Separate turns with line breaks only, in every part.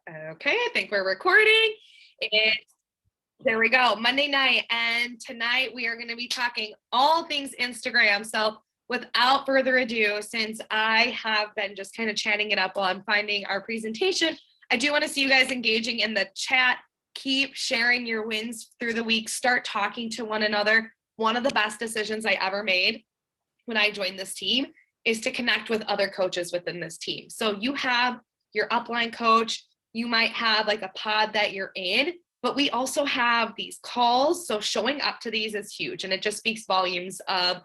Okay, I think we're recording. There we go, Monday night. And tonight we are going to be talking all things Instagram. So without further ado, since I have been just kind of chatting it up while I'm finding our presentation, I do want to see you guys engaging in the chat. Keep sharing your wins through the week. Start talking to one another. One of the best decisions I ever made when I joined this team is to connect with other coaches within this team. So you have your upline coach, you might have like a pod that you're in, but we also have these calls. So showing up to these is huge. And it just speaks volumes of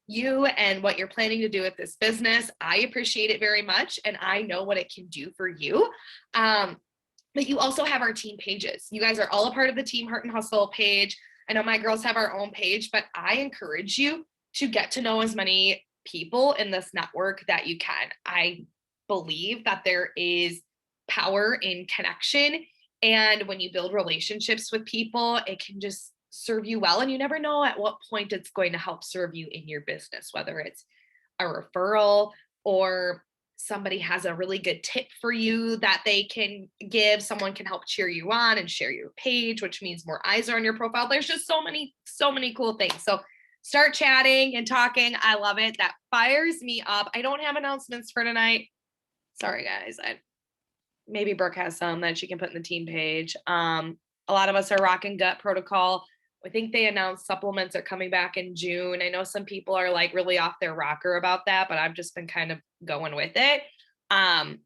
you and what you're planning to do with this business. I appreciate it very much. And I know what it can do for you. But you also have our team pages. You guys are all a part of the Team Heart and Hustle page. I know my girls have our own page, but I encourage you to get to know as many people in this network that you can. I believe that there is power in connection. And when you build relationships with people, it can just serve you well. And you never know at what point it's going to help serve you in your business, whether it's a referral or somebody has a really good tip for you that they can give. Someone can help cheer you on and share your page, which means more eyes are on your profile. There's just so many cool things. So start chatting and talking. I love it. That fires me up. I don't have announcements for tonight. Sorry, guys. Maybe Brooke has some that she can put in the team page. A lot of us are rocking Gut Protocol. I think they announced supplements are coming back in June. I know some people are like really off their rocker about that, but I've just been kind of going with it. If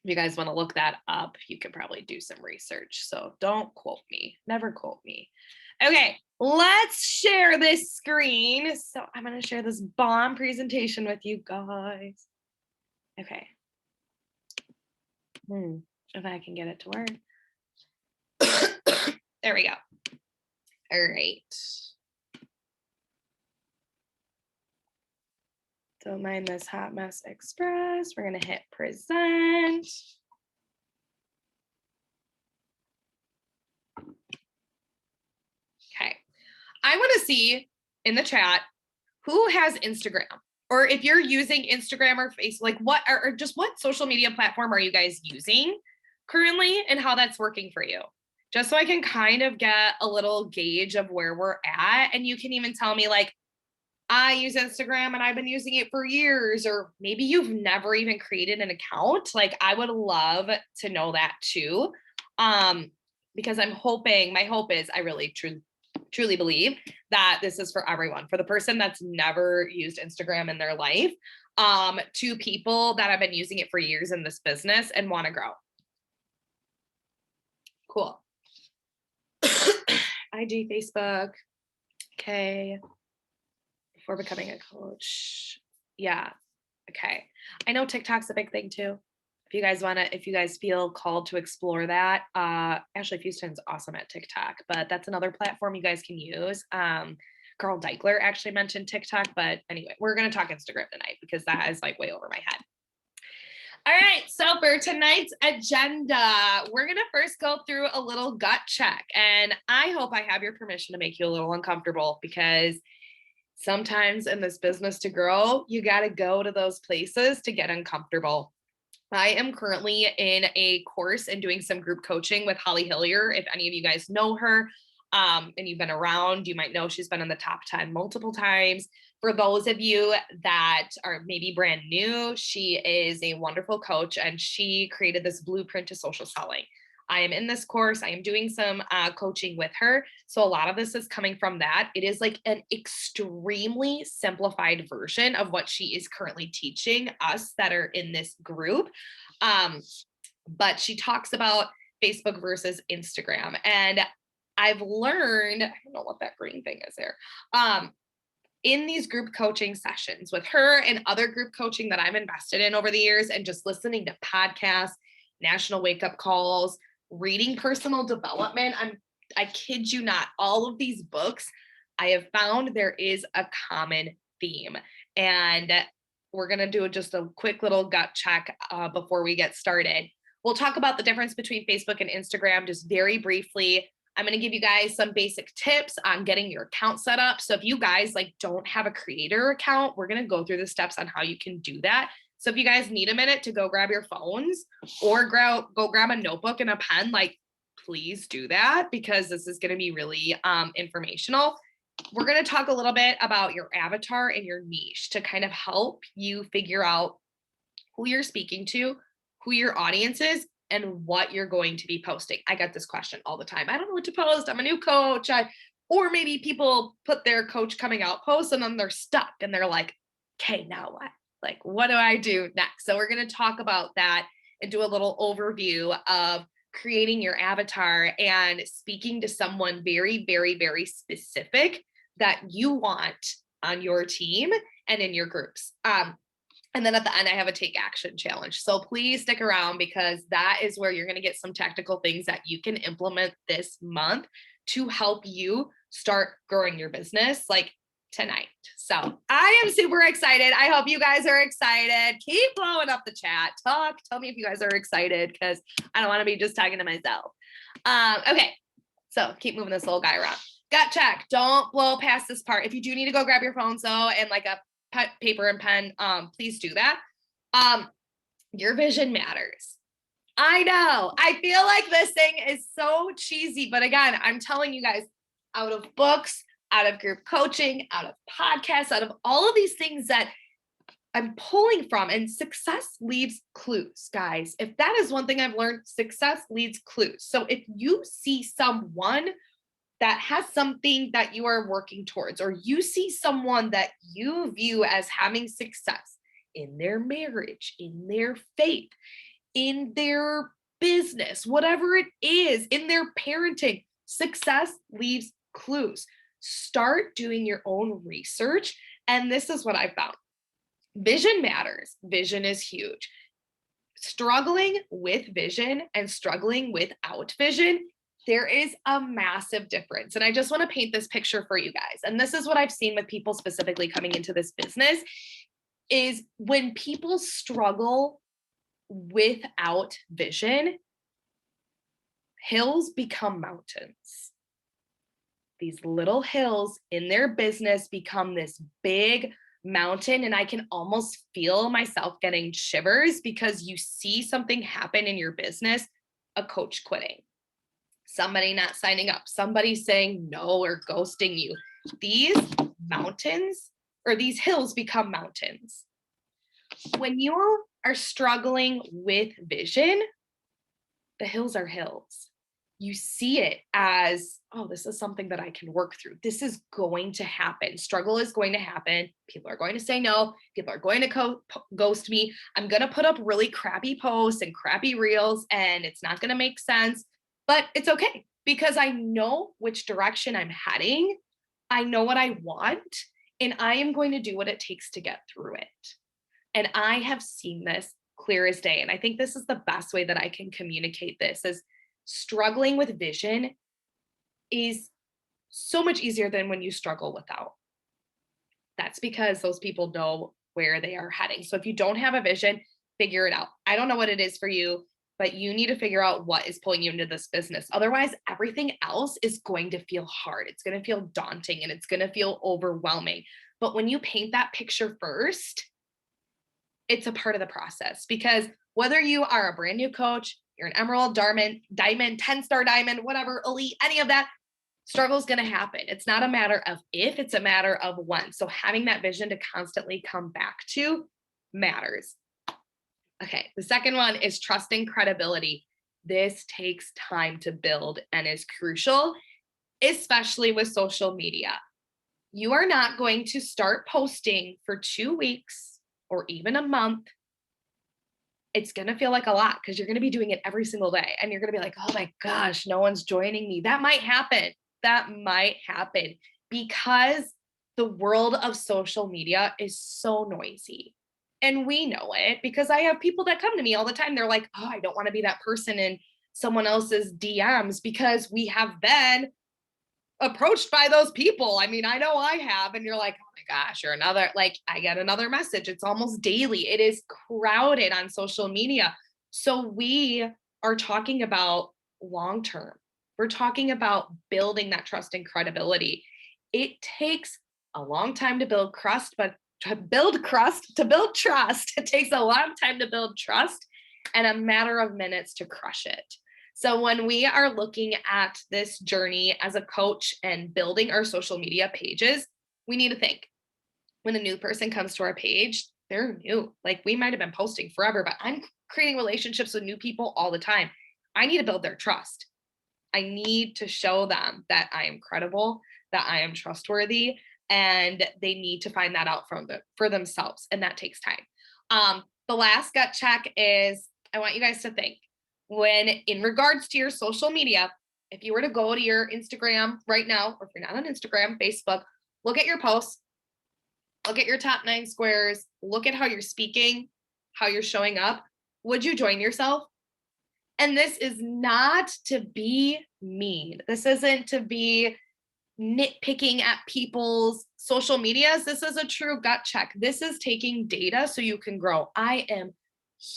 you guys want to look that up, you could probably do some research. So don't quote me. Never quote me. Okay, let's share this screen. So I'm going to share this bomb presentation with you guys. Okay. If I can get it to work. There we go. All right. Don't mind this hot mess express. We're going to hit present. Okay. I want to see in the chat who has Instagram, or if you're using Instagram or Facebook, like what, or just what social media platform are you guys using currently and how that's working for you? Just so I can kind of get a little gauge of where we're at. And you can even tell me like, I use Instagram and I've been using it for years, or maybe you've never even created an account. Like I would love to know that too. Because my hope is I really truly believe that this is for everyone, for the person that's never used Instagram in their life, to people that have been using it for years in this business and want to grow. Cool. IG, Facebook. Okay. Before becoming a coach. Yeah. Okay. I know TikTok's a big thing too. If you guys feel called to explore that, Ashley Houston's awesome at TikTok, but that's another platform you guys can use. Carl Deichler actually mentioned TikTok, but anyway, we're going to talk Instagram tonight because that is like way over my head. All right, so for tonight's agenda, we're going to first go through a little gut check, and I hope I have your permission to make you a little uncomfortable, because sometimes in this business to grow, you got to go to those places to get uncomfortable. I am currently in a course and doing some group coaching with Holly Hillier. If any of you guys know her and you've been around, you might know she's been in the top 10 multiple times. For those of you that are maybe brand new, she is a wonderful coach and she created this blueprint to social selling. I am in this course. I am doing some coaching with her. So a lot of this is coming from that. It is like an extremely simplified version of what she is currently teaching us that are in this group. But she talks about Facebook versus Instagram. And I've learned, I don't know what that green thing is there. In these group coaching sessions with her and other group coaching that I'm invested in over the years, and just listening to podcasts, national wake up calls, reading personal development. I kid you not, all of these books, I have found there is a common theme. And we're going to do just a quick little gut check before we get started. We'll talk about the difference between Facebook and Instagram just very briefly. I'm going to give you guys some basic tips on getting your account set up. So if you guys like don't have a creator account, we're going to go through the steps on how you can do that. So if you guys need a minute to go grab your phones or go grab a notebook and a pen, like please do that, because this is going to be really informational. We're going to talk a little bit about your avatar and your niche to kind of help you figure out who you're speaking to, who your audience is, and what you're going to be posting. I get this question all the time. I don't know what to post. I'm a new coach. Or maybe people put their coach coming out post and then they're stuck and they're like, okay, now what? Like, what do I do next? So we're going to talk about that and do a little overview of creating your avatar and speaking to someone very, very, very specific that you want on your team and in your groups. And then at the end, I have a take action challenge. So please stick around, because that is where you're going to get some tactical things that you can implement this month to help you start growing your business like tonight. So I am super excited. I hope you guys are excited. Keep blowing up the chat. Tell me if you guys are excited, because I don't want to be just talking to myself. Okay. So keep moving this little guy around. Gut check. Don't blow past this part. If you do need to go grab your phones though, and like a paper and pen, please do that. Your vision matters. I know. I feel like this thing is so cheesy, but again, I'm telling you guys, out of books, out of group coaching, out of podcasts, out of all of these things that I'm pulling from, and success leaves clues, guys. If that is one thing I've learned, success leaves clues. So if you see someone that has something that you are working towards, or you see someone that you view as having success in their marriage, in their faith, in their business, whatever it is, in their parenting, success leaves clues. Start doing your own research. And this is what I found. Vision matters. Vision is huge. Struggling with vision and struggling without vision, there is a massive difference. And I just want to paint this picture for you guys. And this is what I've seen with people specifically coming into this business, is when people struggle without vision, hills become mountains. These little hills in their business become this big mountain. And I can almost feel myself getting shivers, because you see something happen in your business, a coach quitting, somebody not signing up, somebody saying no or ghosting you. These mountains, or these hills, become mountains. When you are struggling with vision, the hills are hills. You see it as, oh, this is something that I can work through. This is going to happen. Struggle is going to happen. People are going to say no. People are going to ghost me. I'm going to put up really crappy posts and crappy reels, and it's not going to make sense. But it's okay, because I know which direction I'm heading. I know what I want, and I am going to do what it takes to get through it. And I have seen this clear as day. And I think this is the best way that I can communicate this, is struggling with vision is so much easier than when you struggle without. That's because those people know where they are heading. So if you don't have a vision, figure it out. I don't know what it is for you, but you need to figure out what is pulling you into this business. Otherwise, everything else is going to feel hard. It's going to feel daunting, and it's going to feel overwhelming. But when you paint that picture first, it's a part of the process, because whether you are a brand new coach, you're an emerald, diamond, 10-star diamond, whatever, elite, any of that, struggle is going to happen. It's not a matter of if, it's a matter of when. So having that vision to constantly come back to matters. Okay, the second one is trust and credibility. This takes time to build and is crucial, especially with social media. You are not going to start posting for 2 weeks or even a month. It's going to feel like a lot, because you're going to be doing it every single day. And you're going to be like, oh my gosh, no one's joining me. That might happen. Because the world of social media is so noisy. And we know it, because I have people that come to me all the time. They're like, oh, I don't want to be that person in someone else's DMs, because we have been approached by those people. I mean, I know I have. And you're like, oh my gosh, you're another, like, I get another message. It's almost daily. It is crowded on social media. So we are talking about long term. We're talking about building that trust and credibility. It takes a long time to build trust, but to build trust. It takes a long time to build trust and a matter of minutes to crush it. So when we are looking at this journey as a coach and building our social media pages, we need to think when a new person comes to our page, they're new. Like we might have been posting forever, but I'm creating relationships with new people all the time. I need to build their trust. I need to show them that I am credible, that I am trustworthy, and they need to find that out for themselves. And that takes time. The last gut check is I want you guys to think when in regards to your social media, if you were to go to your Instagram right now, or if you're not on Instagram, Facebook, look at your posts, look at your top 9 squares, look at how you're speaking, how you're showing up. Would you join yourself? And this is not to be mean. This isn't to be nitpicking at people's social medias. This is a true gut check. This is taking data so you can grow. I am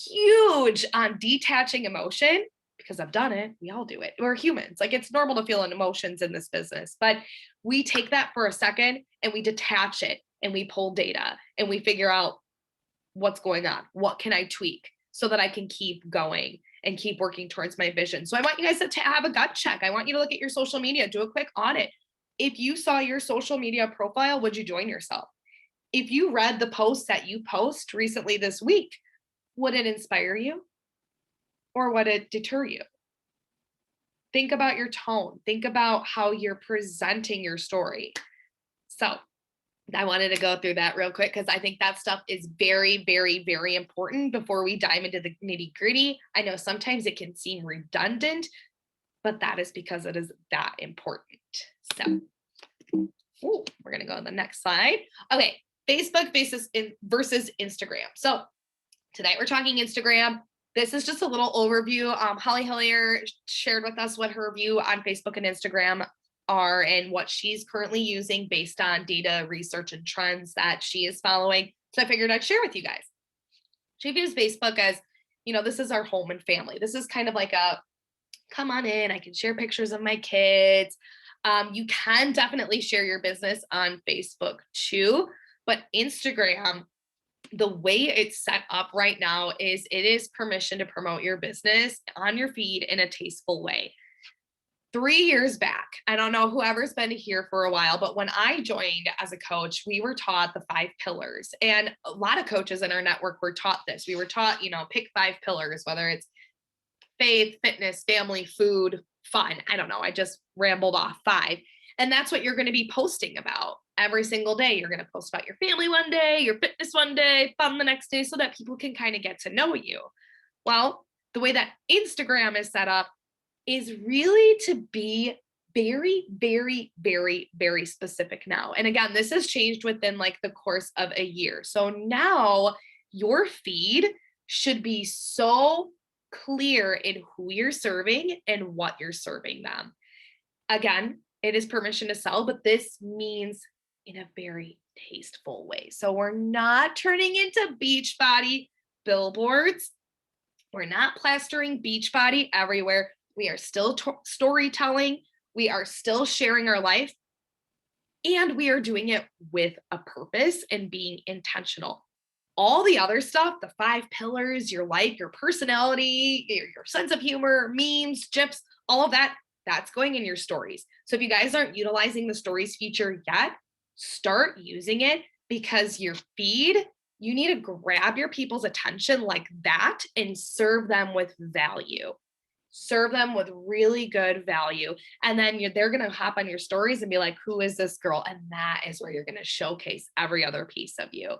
huge on detaching emotion because I've done it. We all do it. We're humans. Like it's normal to feel emotions in this business, but we take that for a second and we detach it and we pull data and we figure out what's going on. What can I tweak so that I can keep going and keep working towards my vision? So I want you guys to have a gut check. I want you to look at your social media, do a quick audit. If you saw your social media profile, would you join yourself? If you read the posts that you post recently this week, would it inspire you or would it deter you? Think about your tone. Think about how you're presenting your story. So I wanted to go through that real quick because I think that stuff is very, very, very important before we dive into the nitty gritty. I know sometimes it can seem redundant, but that is because it is that important. So we're going to go to the next slide. Okay, Facebook versus Instagram. So tonight we're talking Instagram. This is just a little overview. Holly Hillier shared with us what her view on Facebook and Instagram are and what she's currently using based on data, research, and trends that she is following. So I figured I'd share with you guys. She views Facebook as, this is our home and family. This is kind of like a, come on in, I can share pictures of my kids. You can definitely share your business on Facebook too, but Instagram, the way it's set up right now is it is permission to promote your business on your feed in a tasteful way. 3 years back, I don't know whoever's been here for a while, but when I joined as a coach, we were taught the 5 pillars. And a lot of coaches in our network were taught this. We were taught, pick 5 pillars, whether it's faith, fitness, family, food, fun. I don't know. I just rambled off 5. And that's what you're going to be posting about every single day. You're going to post about your family one day, your fitness one day, fun the next day, so that people can kind of get to know you. Well, the way that Instagram is set up is really to be very, very, very, very specific now. And again, this has changed within like the course of a year. So now your feed should be so clear in who you're serving and what you're serving them. Again, it is permission to sell, but this means in a very tasteful way. So we're not turning into Beachbody billboards. We're not plastering Beachbody everywhere. We are still storytelling. We are still sharing our life. And we are doing it with a purpose and being intentional. All the other stuff, the 5 pillars, your life, your personality, your sense of humor, memes, GIFs, all of that, that's going in your stories. So if you guys aren't utilizing the stories feature yet, start using it because your feed, you need to grab your people's attention like that and serve them with value. Serve them with really good value. And then they're going to hop on your stories and be like, who is this girl? And that is where you're going to showcase every other piece of you.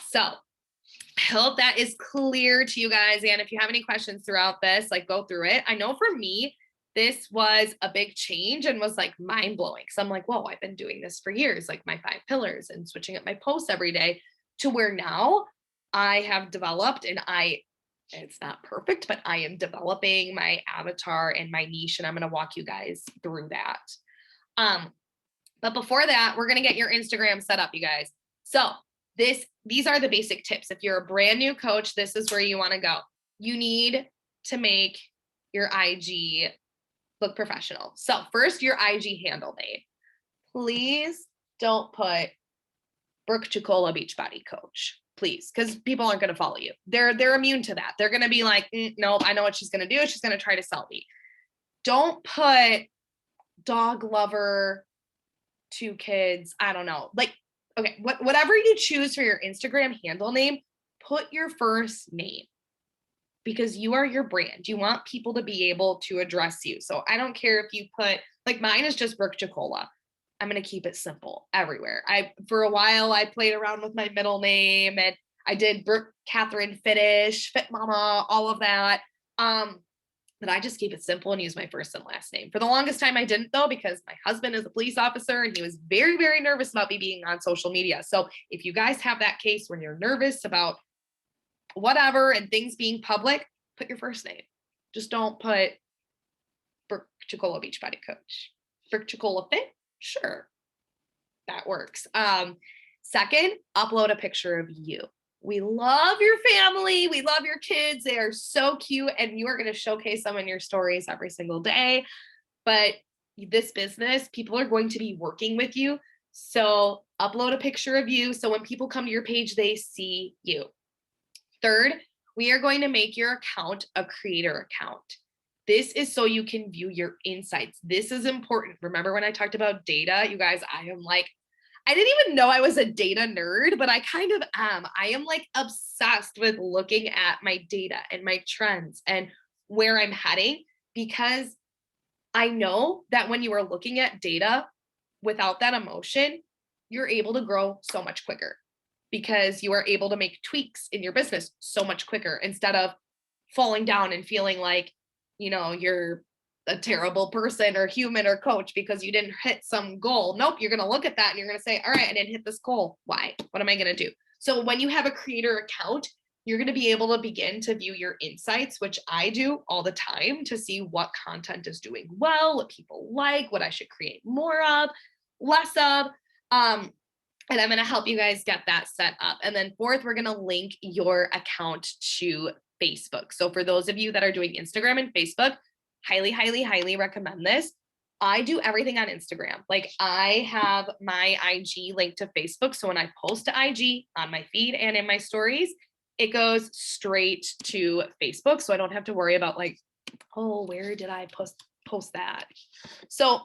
So I hope that is clear to you guys. And if you have any questions throughout this, like go through it. I know for me, this was a big change and was like mind blowing. So I'm like, whoa, I've been doing this for years, like my 5 pillars and switching up my posts every day to where now I have developed and it's not perfect, but I am developing my avatar and my niche, and I'm going to walk you guys through that. But before that, we're going to get your Instagram set up, you guys. So these are the basic tips. If you're a brand new coach, this is where you want to go. You need to make your IG look professional. So first, your IG handle name. Please don't put Brooke Chicola Beachbody Coach, please, because people aren't going to follow you. They're immune to that. They're going to be like, no, I know what she's going to do. She's going to try to sell me. Don't put dog lover, 2 kids. I don't know. Like, okay, whatever you choose for your Instagram handle name, put your first name, because you are your brand. You want people to be able to address you. So I don't care if you put, like, mine is just Brooke Chicola. I'm going to keep it simple everywhere. For a while, I played around with my middle name, and I did Brooke Catherine Fittish, Fit Mama, all of that. But I just keep it simple and use my first and last name. For the longest time, I didn't, though, because my husband is a police officer and he was very, very nervous about me being on social media. So if you guys have that case when you're nervous about whatever and things being public, put your first name. Just don't put Brooke Chicola Beachbody Coach. Brooke Chicola Fit, sure, that works. Second, upload a picture of you. We love your family. We love your kids. They are so cute, and you are going to showcase them in your stories every single day. But this business, people are going to be working with you. So upload a picture of you. So when people come to your page, they see you. Third, we are going to make your account a creator account. This is so you can view your insights. This is important. Remember when I talked about data, you guys, I didn't even know I was a data nerd, but I kind of am. I am like obsessed with looking at my data and my trends and where I'm heading, because I know that when you are looking at data without that emotion, you're able to grow so much quicker, because you are able to make tweaks in your business so much quicker instead of falling down and feeling like, you're a terrible person or human or coach because you didn't hit some goal. Nope. You're going to look at that and you're going to say, all right, I didn't hit this goal. Why? What am I going to do? So when you have a creator account, you're going to be able to begin to view your insights, which I do all the time, to see what content is doing well, what people like, what I should create more of, less of. And I'm going to help you guys get that set up. And then fourth, we're going to link your account to Facebook. So for those of you that are doing Instagram and Facebook, highly, highly, highly recommend this. I do everything on Instagram. Like, I have my IG linked to Facebook. So when I post to IG on my feed and in my stories, it goes straight to Facebook. So I don't have to worry about like, oh, where did I post that? So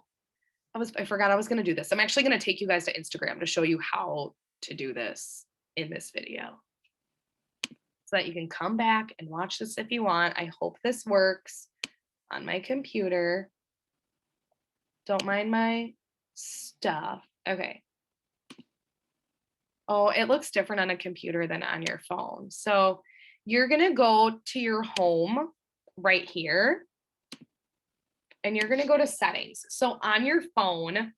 I forgot I was going to do this. I'm actually going to take you guys to Instagram to show you how to do this in this video, so that you can come back and watch this if you want. I hope this works on my computer. Don't mind my stuff. Okay. Oh, it looks different on a computer than on your phone. So you're going to go to your home right here, and you're going to go to settings. So on your phone,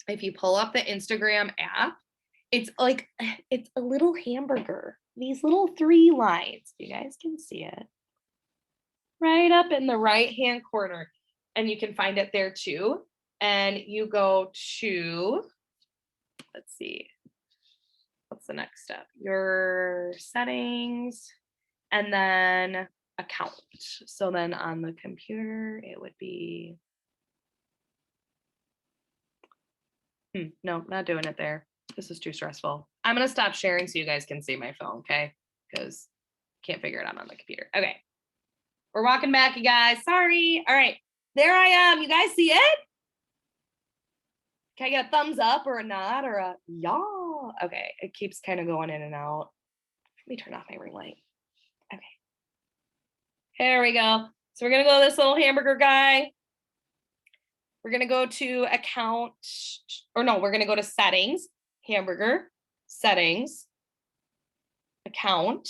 if you pull up the Instagram app, it's a little hamburger. These little 3 lines. You guys can see it right up in the right-hand corner, and you can find it there too. And you go to, let's see, what's the next step? Your settings, and then account. So then on the computer, it would be, no, not doing it there. This is too stressful. I'm going to stop sharing so you guys can see my phone, okay? Because I can't figure it out on the computer. Okay. We're walking back, you guys. Sorry. All right. There I am. You guys see it? Can I get a thumbs up or a nod or a yaw? Okay. It keeps kind of going in and out. Let me turn off my ring light. Okay. There we go. So we're going to go to this little hamburger guy. We're going to go to account, or no, we're going to go to settings, hamburger, settings, account,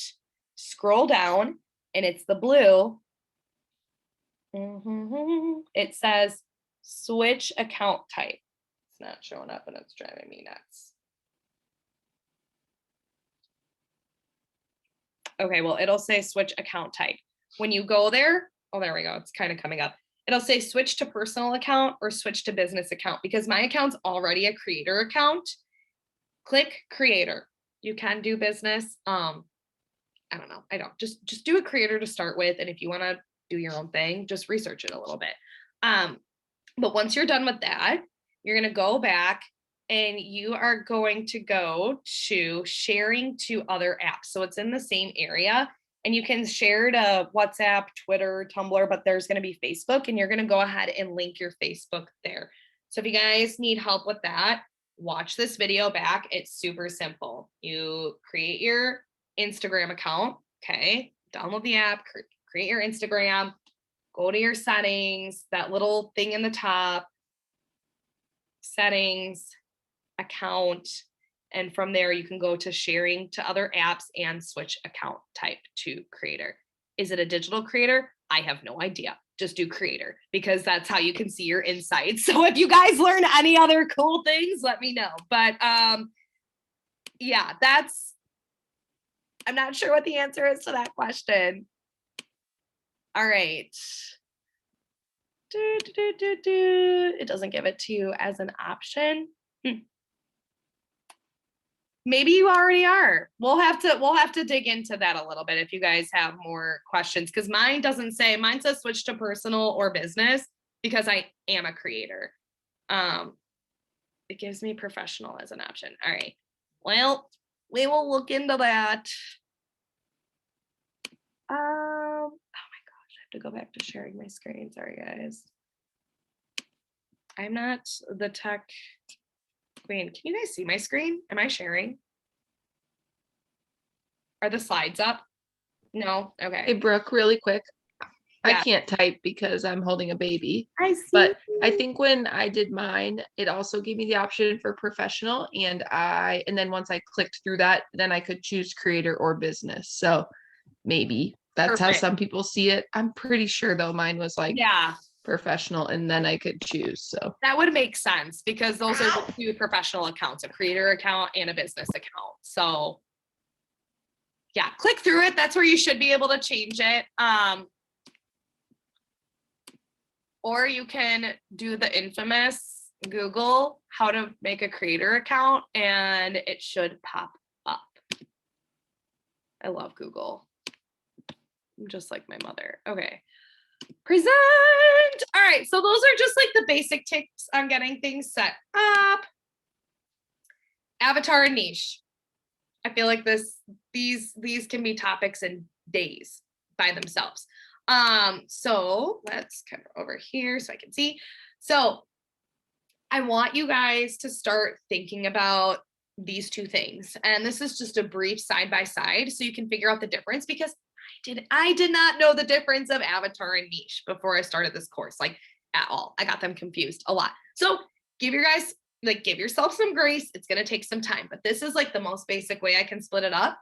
scroll down, and it's the blue. It says switch account type. It's not showing up and it's driving me nuts. Okay, well, it'll say switch account type. When you go there, oh, there we go. It's kind of coming up. It'll say switch to personal account or switch to business account. Because my account's already a creator account, click creator. You can do business. I don't know. I don't. Just do a creator to start with. And if you want to do your own thing, just research it a little bit. But once you're done with that, you're going to go back and you are going to go to sharing to other apps. So it's in the same area and you can share to WhatsApp, Twitter, Tumblr, but there's going to be Facebook and you're going to go ahead and link your Facebook there. So if you guys need help with that, watch this video back. It's super simple. You create your Instagram account. Okay. Download the app, create your Instagram, go to your settings, that little thing in the top, settings, account, and from there you can go to sharing to other apps and switch account type to creator. Is it a digital creator? I have no idea. Just do creator because that's how you can see your insights. So if you guys learn any other cool things, let me know. But yeah, I'm not sure what the answer is to that question. All right. It doesn't give it to you as an option. Maybe you already are. We'll have to dig into that a little bit if you guys have more questions, because mine doesn't say, mine says switch to personal or business because I am a creator. It gives me professional as an option. All right. Well, we will look into that. Oh my gosh, I have to go back to sharing my screen. Sorry, guys. I'm not the tech queen. Can you guys see my screen? Am I sharing? Are the slides up? No? Okay.
Hey, Brooke, really quick.
Yeah.
I can't type because I'm holding a baby.
I see.
But I think when I did mine, it also gave me the option for professional. And then once I clicked through that, then I could choose creator or business. So maybe that's how some people see it. I'm pretty sure though mine was like professional and then I could choose. So
that would make sense because those are the two professional accounts, a creator account and a business account. So yeah, click through it. That's where you should be able to change it. Or you can do the infamous Google how to make a creator account and it should pop up. I love Google. I'm just like my mother. Okay. Present. All right. So those are just like the basic tips on getting things set up. Avatar and niche. I feel like these can be topics in days by themselves. So let's come over here so I can see. So I want you guys to start thinking about these two things. And this is just a brief side by side so you can figure out the difference, because I did not know the difference of avatar and niche before I started this course, like at all. I got them confused a lot. So give yourself some grace. It's going to take some time, but this is like the most basic way I can split it up.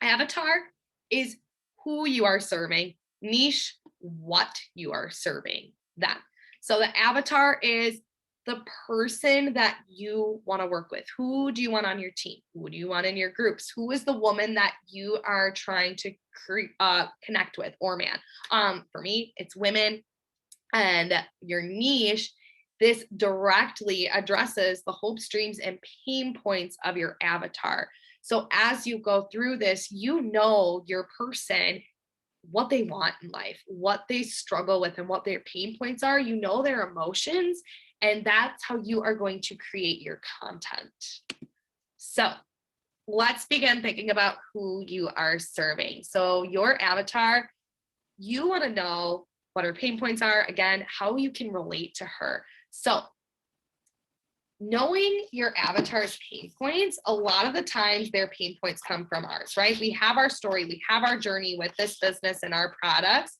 Avatar is who you are serving. Niche, what you are serving them. So the avatar is the person that you want to work with. Who do you want on your team? Who do you want in your groups? Who is the woman that you are trying to connect with, or man? For me, it's women. And your niche, this directly addresses the hopes, dreams, and pain points of your avatar. So as you go through this, you know your person, what they want in life, what they struggle with, and what their pain points are. You know their emotions, and that's how you are going to create your content. So let's begin thinking about who you are serving. So your avatar, you want to know what her pain points are, again, how you can relate to her. So knowing your avatar's pain points, a lot of the times their pain points come from ours, right? We have our story, we have our journey with this business and our products,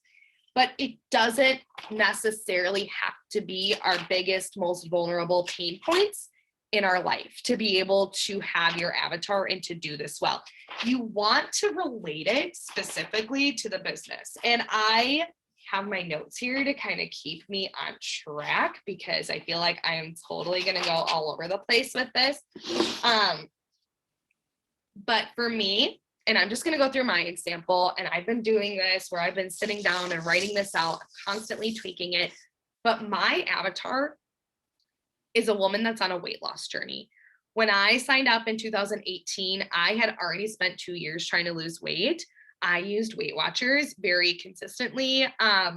but it doesn't necessarily have to be our biggest, most vulnerable pain points in our life to be able to have your avatar and to do this well. You want to relate it specifically to the business. And I have my notes here to kind of keep me on track because I feel like I am totally going to go all over the place with this. But for me, and I'm just going to go through my example, and I've been doing this where I've been sitting down and writing this out, constantly tweaking it. But my avatar is a woman that's on a weight loss journey. When I signed up in 2018, I had already spent 2 years trying to lose weight. I used Weight Watchers very consistently. A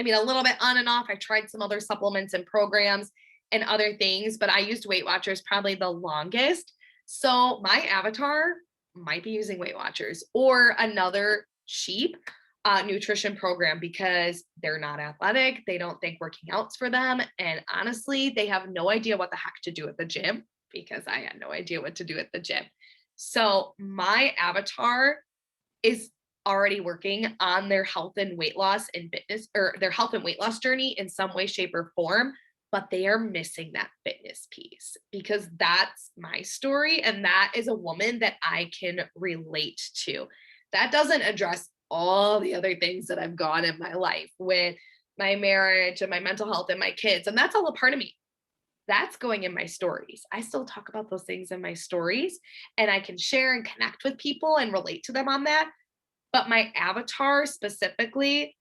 little bit on and off. I tried some other supplements and programs, and other things, but I used Weight Watchers probably the longest. So my avatar might be using Weight Watchers or another cheap nutrition program because they're not athletic. They don't think working out's for them. And honestly, they have no idea what the heck to do at the gym because I had no idea what to do at the gym. So my avatar is already working on their health and weight loss and fitness, or their health and weight loss journey in some way, shape, or form, but they are missing that fitness piece because that's my story. And that is a woman that I can relate to. That doesn't address all the other things that I've gone in my life with my marriage and my mental health and my kids. And that's all a part of me. That's going in my stories. I still talk about those things in my stories and I can share and connect with people and relate to them on that. But my avatar specifically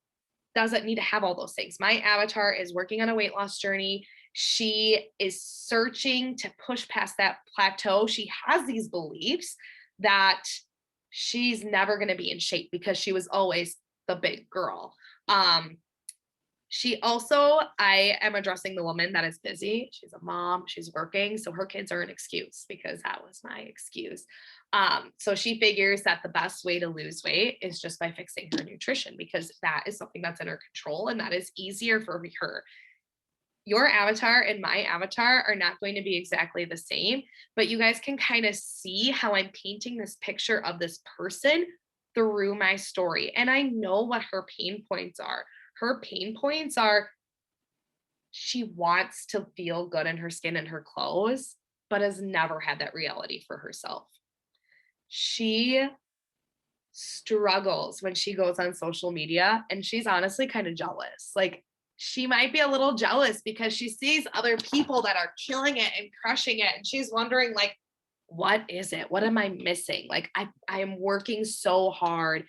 doesn't need to have all those things. My avatar is working on a weight loss journey. She is searching to push past that plateau. She has these beliefs that she's never going to be in shape because she was always the big girl. She also, I am addressing the woman that is busy. She's a mom, she's working. So her kids are an excuse because that was my excuse. So she figures that the best way to lose weight is just by fixing her nutrition because that is something that's in her control and that is easier for her. Your avatar and my avatar are not going to be exactly the same, but you guys can kind of see how I'm painting this picture of this person through my story. And I know what her pain points are. Her pain points are she wants to feel good in her skin and her clothes, but has never had that reality for herself. She struggles when she goes on social media and she's honestly kind of jealous. Like she might be a little jealous because she sees other people that are killing it and crushing it. And she's wondering like, what is it? What am I missing? Like I am working so hard.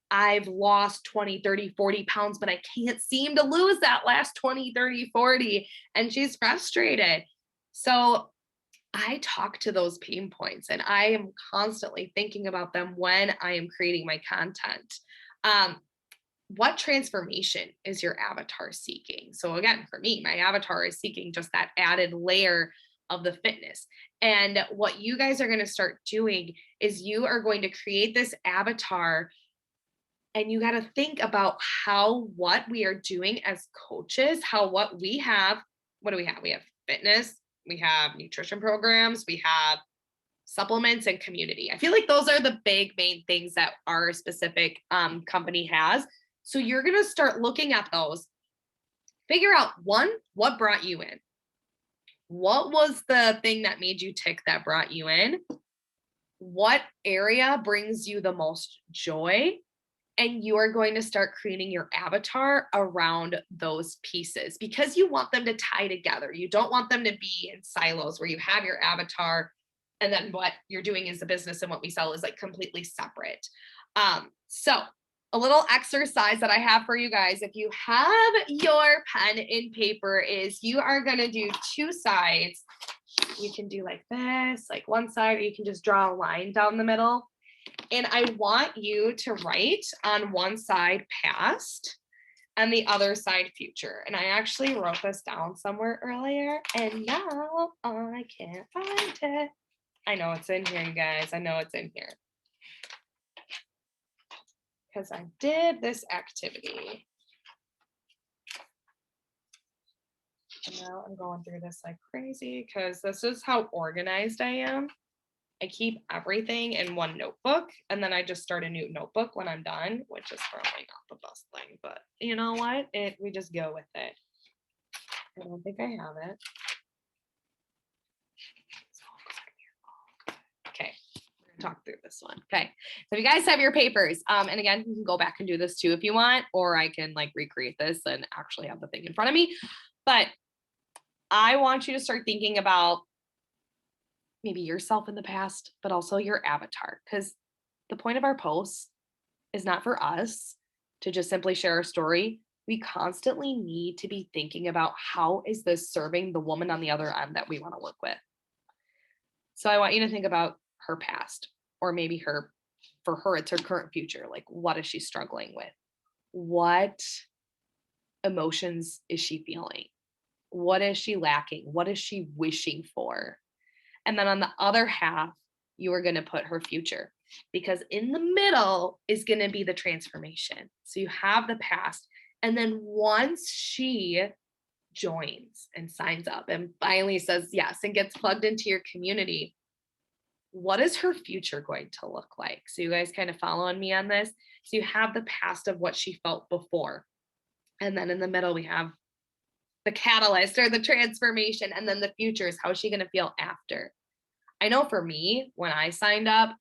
I've lost 20, 30, 40 pounds, but I can't seem to lose that last 20, 30, 40. And she's frustrated. So I talk to those pain points and I am constantly thinking about them when I am creating my content. What transformation is your avatar seeking? So again, for me, my avatar is seeking just that added layer of the fitness. And what you guys are going to start doing is you are going to create this avatar and you got to think about what we are doing as coaches, what we have. What do we have? We have fitness, we have nutrition programs, we have supplements and community. I feel like those are the big main things that our specific company has. So you're going to start looking at those, figure out one, what brought you in? What was the thing that made you tick that brought you in? What area brings you the most joy? And you are going to start creating your avatar around those pieces because you want them to tie together. You don't want them to be in silos where you have your avatar and then what you're doing as a business and what we sell is like completely separate. So a little exercise that I have for you guys, if you have your pen and paper, is you are going to do two sides. You can do like this, like one side, or you can just draw a line down the middle. And I want you to write on one side past and the other side future. And I actually wrote this down somewhere earlier and now I can't find it. I know it's in here, you guys. I know it's in here. Because I did this activity. And now I'm going through this like crazy because this is how organized I am. I keep everything in one notebook and then I just start a new notebook when I'm done, which is probably not the best thing, but you know what? We just go with it. I don't think I have it. Okay, we're gonna talk through this one. Okay, so if you guys have your papers, and again, you can go back and do this too if you want, or I can like recreate this and actually have the thing in front of me. But I want you to start thinking about maybe yourself in the past, but also your avatar. Because the point of our posts is not for us to just simply share a story. We constantly need to be thinking about how is this serving the woman on the other end that we want to work with. So I want you to think about her past, or maybe for her, it's her current future. Like, what is she struggling with? What emotions is she feeling? What is she lacking? What is she wishing for? And then on the other half, you are going to put her future, because in the middle is going to be the transformation. So you have the past. And then once she joins and signs up and finally says yes and gets plugged into your community, what is her future going to look like? So you guys kind of following me on this. So you have the past of what she felt before. And then in the middle, we have the catalyst or the transformation. And then the future is, how is she going to feel after? I know for me, when I signed up,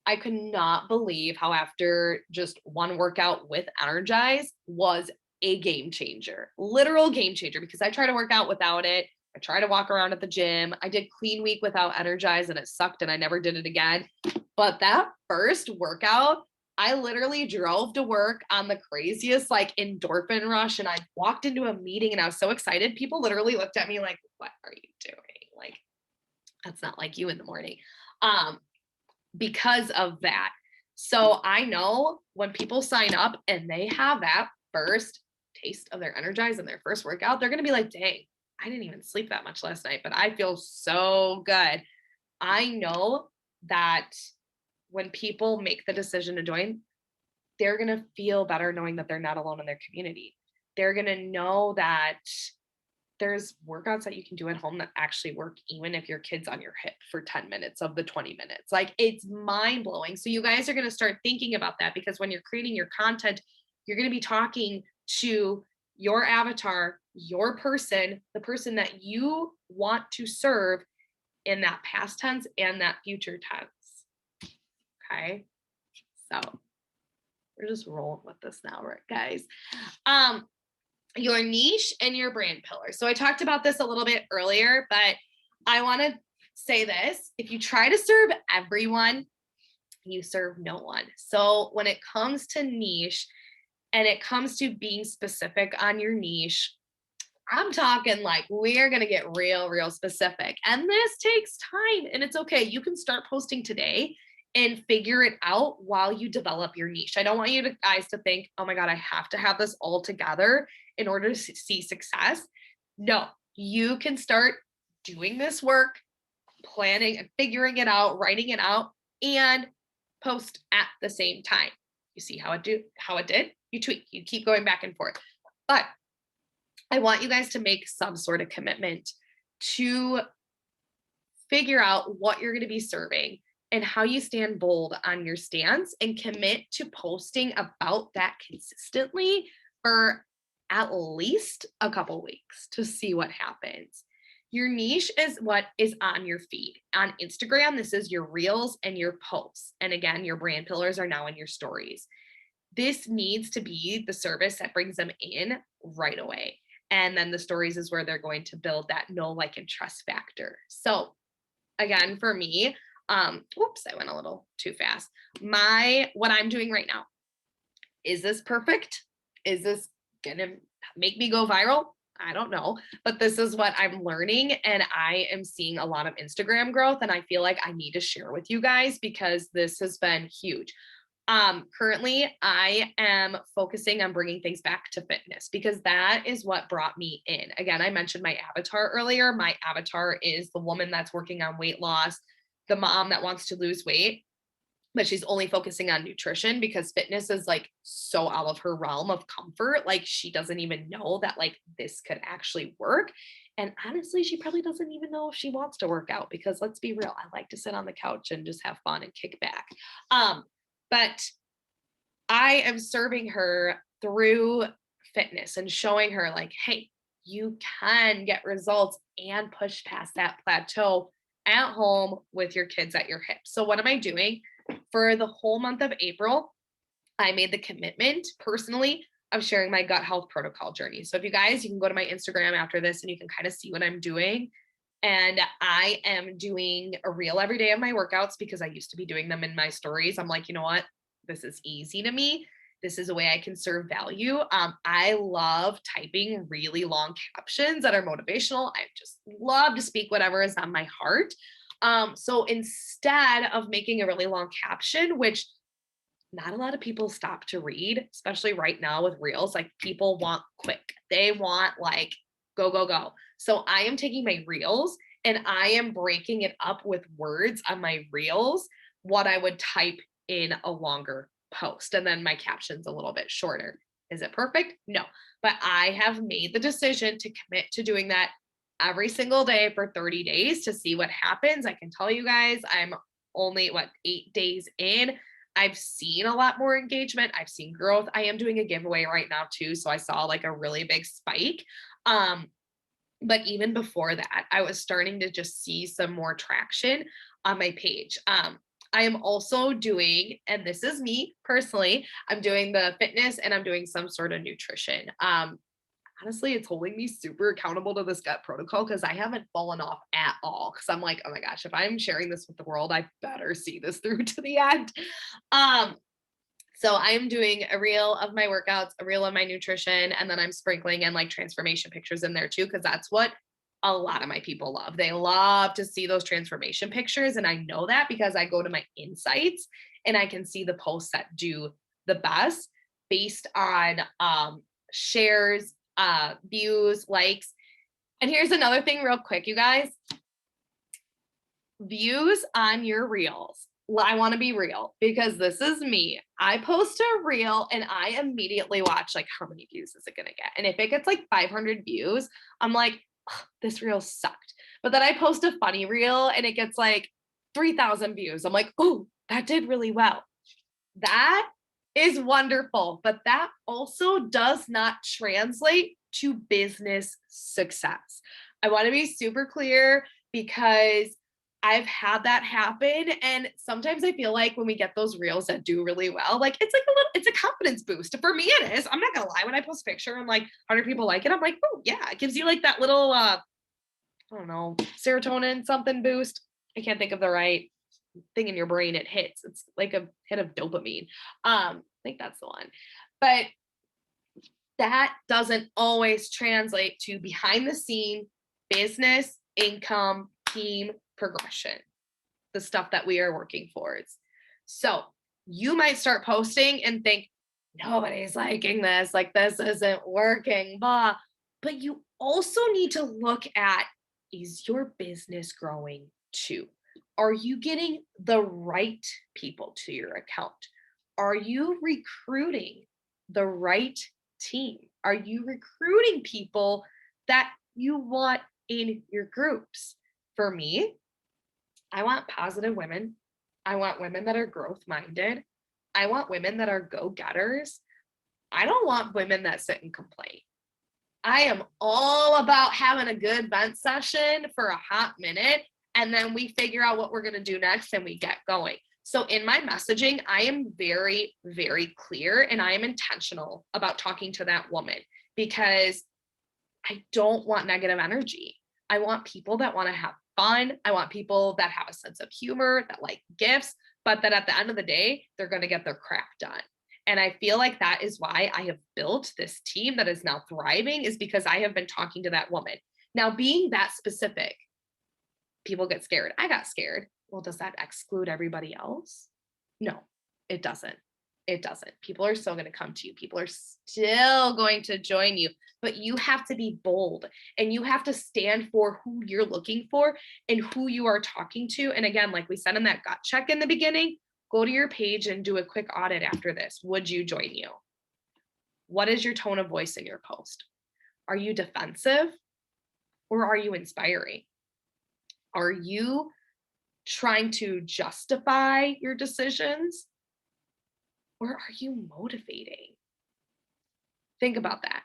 I could not believe how after just one workout with Energize was a game changer, literal game changer, because I try to work out without it. I try to walk around at the gym. I did clean week without Energize and it sucked and I never did it again. But that first workout, I literally drove to work on the craziest like endorphin rush, and I walked into a meeting and I was so excited. People literally looked at me like, what are you doing? Like, that's not like you in the morning. Because of that. So I know when people sign up and they have that first taste of their Energize and their first workout, they're going to be like, dang, I didn't even sleep that much last night, but I feel so good. I know that when people make the decision to join, they're going to feel better knowing that they're not alone in their community. They're going to know that there's workouts that you can do at home that actually work, even if your kid's on your hip for 10 minutes of the 20 minutes. Like, it's mind blowing. So you guys are going to start thinking about that, because when you're creating your content, you're going to be talking to your avatar, your person, the person that you want to serve in that past tense and that future tense. Okay. So we're just rolling with this now, right, guys? Your niche and your brand pillar. So I talked about this a little bit earlier, but I want to say this. If you try to serve everyone, you serve no one. So when it comes to niche and it comes to being specific on your niche, I'm talking like we're going to get real specific. And this takes time, and it's okay. You can start posting today and figure it out while you develop your niche. I don't want you guys to think, oh my God, I have to have this all together in order to see success. No, you can start doing this work, planning and figuring it out, writing it out, and post at the same time. You see how it did? You tweak, you keep going back and forth. But I want you guys to make some sort of commitment to figure out what you're going to be serving and how you stand bold on your stance, and commit to posting about that consistently for at least a couple weeks to see what happens. Your niche is what is on your feed. On Instagram, this is your reels and your posts. And again, your brand pillars are now in your stories. This needs to be the service that brings them in right away. And then the stories is where they're going to build that know, like, and trust factor. So again, for me, oops, I went a little too fast. What I'm doing right now, is this perfect? Is this gonna make me go viral? I don't know, but this is what I'm learning, and I am seeing a lot of Instagram growth, and I feel like I need to share with you guys because this has been huge. Currently I am focusing on bringing things back to fitness, because that is what brought me in. Again, I mentioned my avatar earlier. My avatar is the woman that's working on weight loss, the mom that wants to lose weight, but she's only focusing on nutrition because fitness is like so out of her realm of comfort. Like, she doesn't even know that like this could actually work. And honestly, she probably doesn't even know if she wants to work out, because let's be real, I like to sit on the couch and just have fun and kick back. But I am serving her through fitness and showing her like, hey, you can get results and push past that plateau at home with your kids at your hip. So what am I doing? For the whole month of April, I made the commitment personally of sharing my gut health protocol journey. So if you guys, you can go to my Instagram after this and you can kind of see what I'm doing. And I am doing a reel every day of my workouts, because I used to be doing them in my stories. I'm like, you know what? This is easy to me. This is a way I can serve value. I love typing really long captions that are motivational. I just love to speak whatever is on my heart. So instead of making a really long caption, which not a lot of people stop to read, especially right now with reels, like people want quick. They want like go, go, go. So I am taking my reels and I am breaking it up with words on my reels, what I would type in a longer post. And then my caption's a little bit shorter. Is it perfect? No, but I have made the decision to commit to doing that every single day for 30 days to see what happens. I can tell you guys, I'm only 8 days in. I've seen a lot more engagement. I've seen growth. I am doing a giveaway right now too. So I saw like a really big spike. But even before that, I was starting to just see some more traction on my page. I am also doing, and this is me personally, I'm doing the fitness and I'm doing some sort of nutrition. Honestly, it's holding me super accountable to this gut protocol because I haven't fallen off at all. Because I'm like, oh my gosh, if I'm sharing this with the world, I better see this through to the end. So I'm doing a reel of my workouts, a reel of my nutrition, and then I'm sprinkling in like transformation pictures in there too, because that's what a lot of my people love. They love to see those transformation pictures. And I know that because I go to my insights and I can see the posts that do the best based on shares, views, likes. And here's another thing real quick, you guys. Views on your reels. I want to be real because this is me. I post a reel and I immediately watch like how many views is it going to get? And if it gets like 500 views, I'm like, oh, this reel sucked. But then I post a funny reel and it gets like 3,000 views. I'm like, oh, that did really well. That is wonderful, but that also does not translate to business success. I want to be super clear because I've had that happen. And sometimes I feel like when we get those reels that do really well, like it's like it's a confidence boost. For me, it is. I'm not gonna lie. When I post a picture and like 100 people like it, I'm like, oh yeah, it gives you like that little, I don't know, serotonin something boost. I can't think of the right thing in your brain. It hits. It's like a hit of dopamine. I think that's the one. But that doesn't always translate to behind the scene business, income, team progression, the stuff that we are working towards. So you might start posting and think, nobody's liking this, like this isn't working, blah. But you also need to look at, is your business growing too? Are you getting the right people to your account? Are you recruiting the right team? Are you recruiting people that you want in your groups? For me, I want positive women. I want women that are growth minded. I want women that are go getters. I don't want women that sit and complain. I am all about having a good vent session for a hot minute. And then we figure out what we're going to do next and we get going. So in my messaging, I am very, very clear and I am intentional about talking to that woman because I don't want negative energy. I want people that want to have fun. I want people that have a sense of humor, that like gifts, but that at the end of the day, they're going to get their crap done. And I feel like that is why I have built this team that is now thriving, is because I have been talking to that woman. Now, being that specific, people get scared. I got scared. Well, does that exclude everybody else? No, it doesn't. It doesn't. People are still going to come to you. People are still going to join you, but you have to be bold and you have to stand for who you're looking for and who you are talking to. And again, like we said in that gut check in the beginning, go to your page and do a quick audit after this. Would you join you? What is your tone of voice in your post? Are you defensive or are you inspiring? Are you trying to justify your decisions? Or are you motivating? Think about that.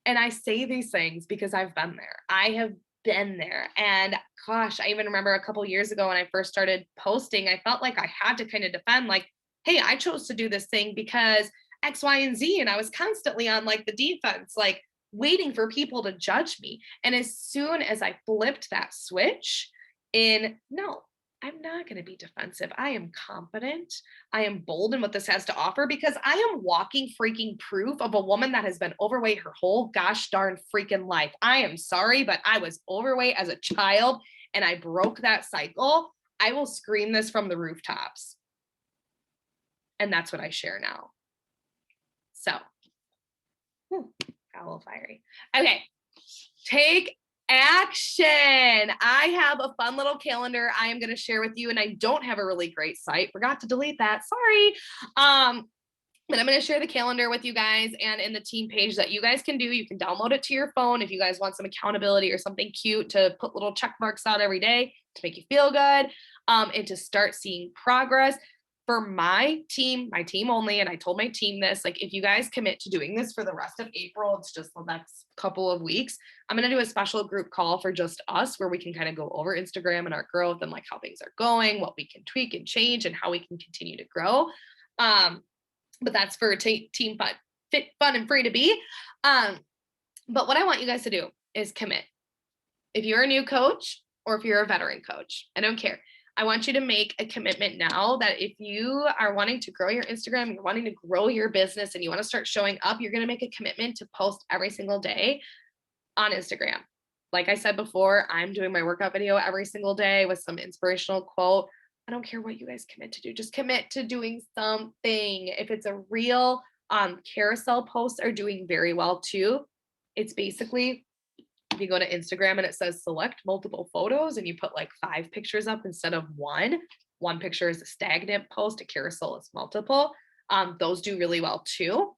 And I say these things because I've been there. I have been there. And gosh, I even remember a couple years ago when I first started posting, I felt like I had to kind of defend, like, hey, I chose to do this thing because X, Y, and Z. And I was constantly on like the defense, like waiting for people to judge me. And as soon as I flipped that switch in, no, I'm not going to be defensive. I am confident. I am bold in what this has to offer because I am walking freaking proof of a woman that has been overweight her whole gosh darn freaking life. I am sorry, but I was overweight as a child and I broke that cycle. I will scream this from the rooftops. And that's what I share now. So, got a little fiery. Okay. take action. I have a fun little calendar I am going to share with you, and I don't have a really great site. Forgot to delete that. Sorry. But I'm going to share the calendar with you guys and in the team page that you guys can do. You can download it to your phone if you guys want some accountability or something cute to put little check marks on every day to make you feel good, and to start seeing progress. For my team only, and I told my team this, like if you guys commit to doing this for the rest of April, it's just the next couple of weeks, I'm going to do a special group call for just us where we can kind of go over Instagram and our growth and like how things are going, what we can tweak and change, and how we can continue to grow. But that's for team fun, fit, fun, and free to be. But what I want you guys to do is commit. If you're a new coach or if you're a veteran coach, I don't care. I want you to make a commitment now that if you are wanting to grow your Instagram, you're wanting to grow your business, and you want to start showing up, you're going to make a commitment to post every single day on Instagram. Like I said before, I'm doing my workout video every single day with some inspirational quote. I don't care what you guys commit to do. Just commit to doing something. If it's a reel, carousel posts are doing very well too. It's basically, if you go to Instagram and it says select multiple photos and you put like 5 pictures up instead of one picture is a stagnant post, a carousel is multiple. Those do really well too,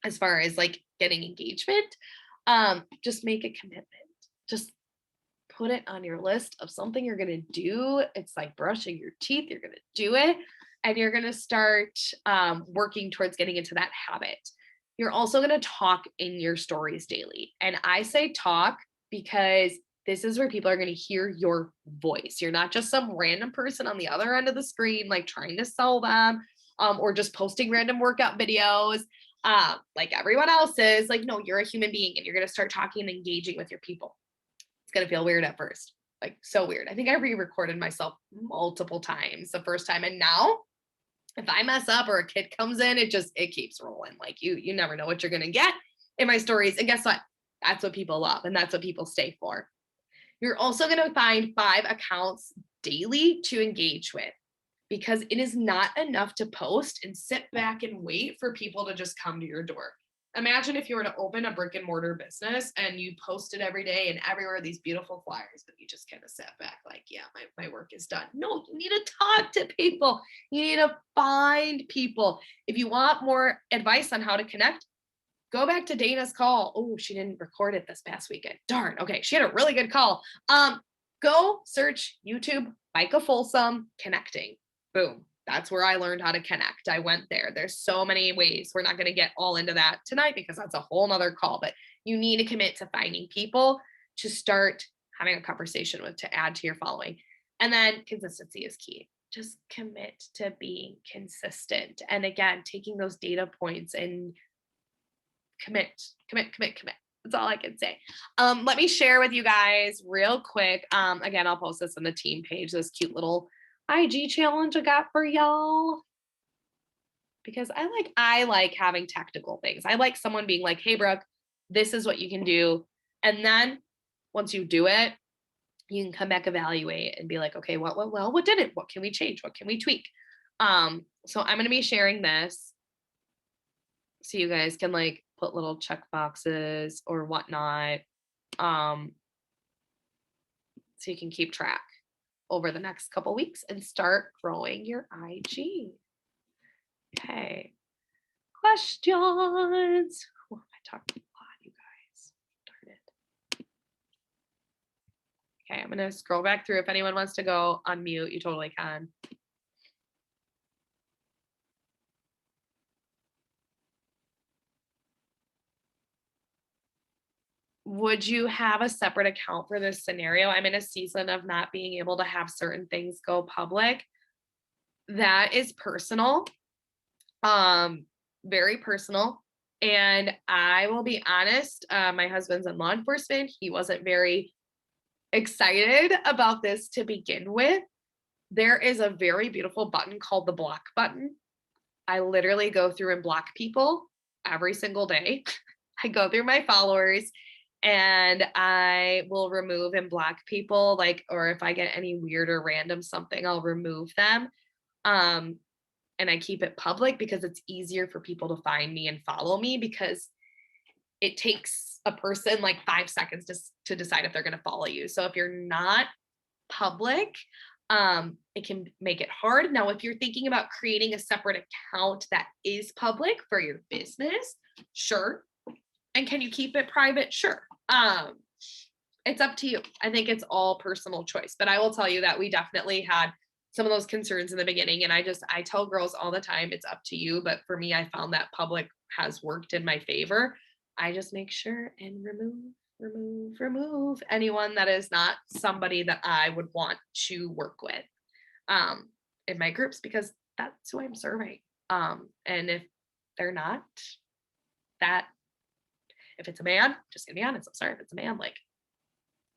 as far as like getting engagement. Just make a commitment. Just put it on your list of something you're going to do. It's like brushing your teeth. You're going to do it, and you're going to start working towards getting into that habit. You're also going to talk in your stories daily. And I say talk because this is where people are going to hear your voice. You're not just some random person on the other end of the screen, like trying to sell them, or just posting random workout videos like everyone else is. Like, no, you're a human being, and you're going to start talking and engaging with your people. It's going to feel weird at first, like so weird. I think I re-recorded myself multiple times the first time. And now if I mess up or a kid comes in, it keeps rolling. Like you never know what you're going to get in my stories. And guess what? That's what people love. And that's what people stay for. You're also going to find 5 accounts daily to engage with, because it is not enough to post and sit back and wait for people to just come to your door. Imagine if you were to open a brick and mortar business and you posted every day and everywhere these beautiful flyers, but you just kind of sat back like, yeah, my work is done. No, you need to talk to people. You need to find people. If you want more advice on how to connect, go back to Dana's call. Oh, she didn't record it this past weekend. Darn. Okay. She had a really good call. Go search YouTube, Micah Folsom connecting. Boom. That's where I learned how to connect. I went there. There's so many ways. We're not going to get all into that tonight because that's a whole nother call, but you need to commit to finding people to start having a conversation with, to add to your following. And then consistency is key. Just commit to being consistent. And again, taking those data points and commit. That's all I can say. Let me share with you guys real quick. Again, I'll post this on the team page, this cute little IG challenge I got for y'all, because I like having tactical things. I like someone being like, hey, Brooke, this is what you can do. And then once you do it, you can come back, evaluate, and be like, okay, what went well? What didn't? What can we change? What can we tweak? So I'm going to be sharing this so you guys can like put little check boxes or whatnot. So you can keep track over the next couple weeks and start growing your IG. Okay. Questions. Oh, I talked a lot, you guys. Darn it. Okay, I'm going to scroll back through. If anyone wants to go unmute, you totally can. Would you have a separate account for this scenario? I'm in a season of not being able to have certain things go public. That is personal, very personal. And I will be honest, my husband's in law enforcement. He wasn't very excited about this to begin with. There is a very beautiful button called the block button. I literally go through and block people every single day. I go through my followers and I will remove and block people, like, or if I get any weird or random something, I'll remove them. And I keep it public because it's easier for people to find me and follow me, because it takes a person like 5 seconds to decide if they're going to follow you. So if you're not public, it can make it hard. Now, if you're thinking about creating a separate account that is public for your business, sure. And can you keep it private? Sure. It's up to you. I think it's all personal choice, but I will tell you that we definitely had some of those concerns in the beginning. And I tell girls all the time, it's up to you. But for me, I found that public has worked in my favor. I just make sure and remove anyone that is not somebody that I would want to work with in my groups, because that's who I'm serving. And if they're not, if it's a man, just gonna be honest, I'm sorry if it's a man, like,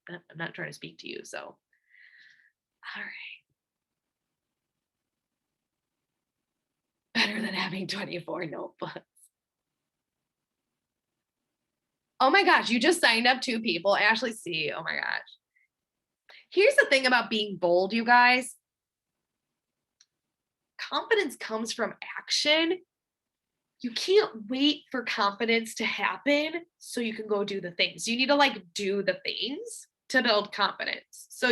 I'm not trying to speak to you. So, all right. Better than having 24 notebooks. Oh my gosh, you just signed up 2 people. Ashley C. Oh my gosh. Here's the thing about being bold, you guys. Confidence comes from action. You can't wait for confidence to happen so you can go do the things. You need to like do the things to build confidence. So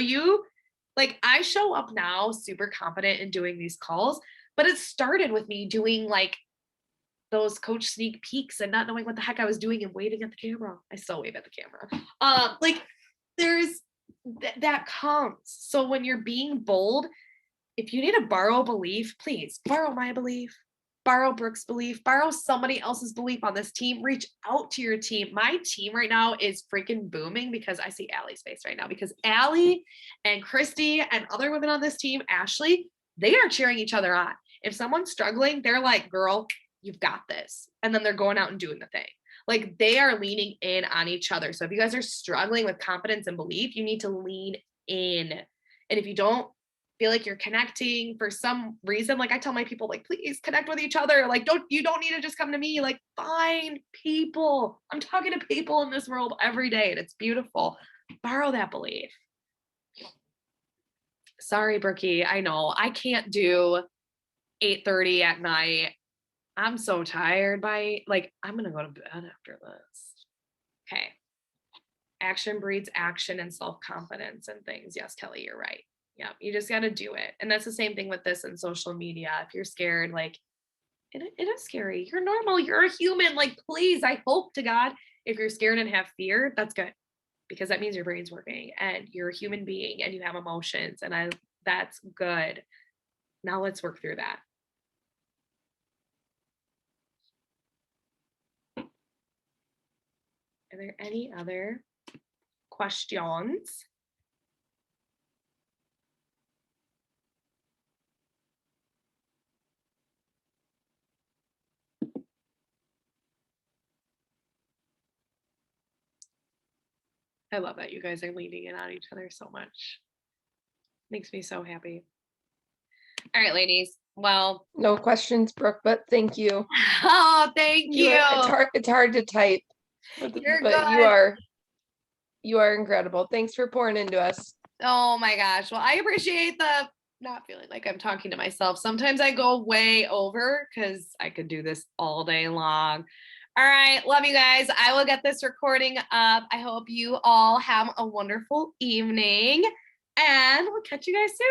I show up now super confident in doing these calls, but it started with me doing like those coach sneak peeks and not knowing what the heck I was doing and waving at the camera. I still wave at the camera. There's that comes. So when you're being bold, if you need to borrow belief, please borrow my belief, borrow Brooke's belief, borrow somebody else's belief on this team, reach out to your team. My team right now is freaking booming because I see Allie's face right now, because Allie and Christy and other women on this team, Ashley, they are cheering each other on. If someone's struggling, they're like, girl, you've got this. And then they're going out and doing the thing. Like they are leaning in on each other. So if you guys are struggling with confidence and belief, you need to lean in. And if you don't feel like you're connecting for some reason, like I tell my people, like, please connect with each other. Like, you don't need to just come to me. Like, find people. I'm talking to people in this world every day, and it's beautiful. Borrow that belief. Sorry, Brookie. I know I can't do 8:30 at night. I'm so tired I'm going to go to bed after this. Okay. Action breeds action and self-confidence and things. Yes, Kelly, you're right. Yeah, you just got to do it. And that's the same thing with this in social media. If you're scared, like it is scary. You're normal. You're a human. Like, please, I hope to God, if you're scared and have fear, that's good, because that means your brain's working and you're a human being and you have emotions, and that's good. Now let's work through that. Are there any other questions? I love that you guys are leaning in on each other so much. Makes me so happy. All right, ladies. Well,
no questions, Brooke, but thank you.
Oh, thank you.
It's hard to type, but you are incredible. Thanks for pouring into us.
Oh my gosh. Well, I appreciate the not feeling like I'm talking to myself. Sometimes I go way over because I could do this all day long. All right. Love you guys. I will get this recording up. I hope you all have a wonderful evening, and we'll catch you guys soon.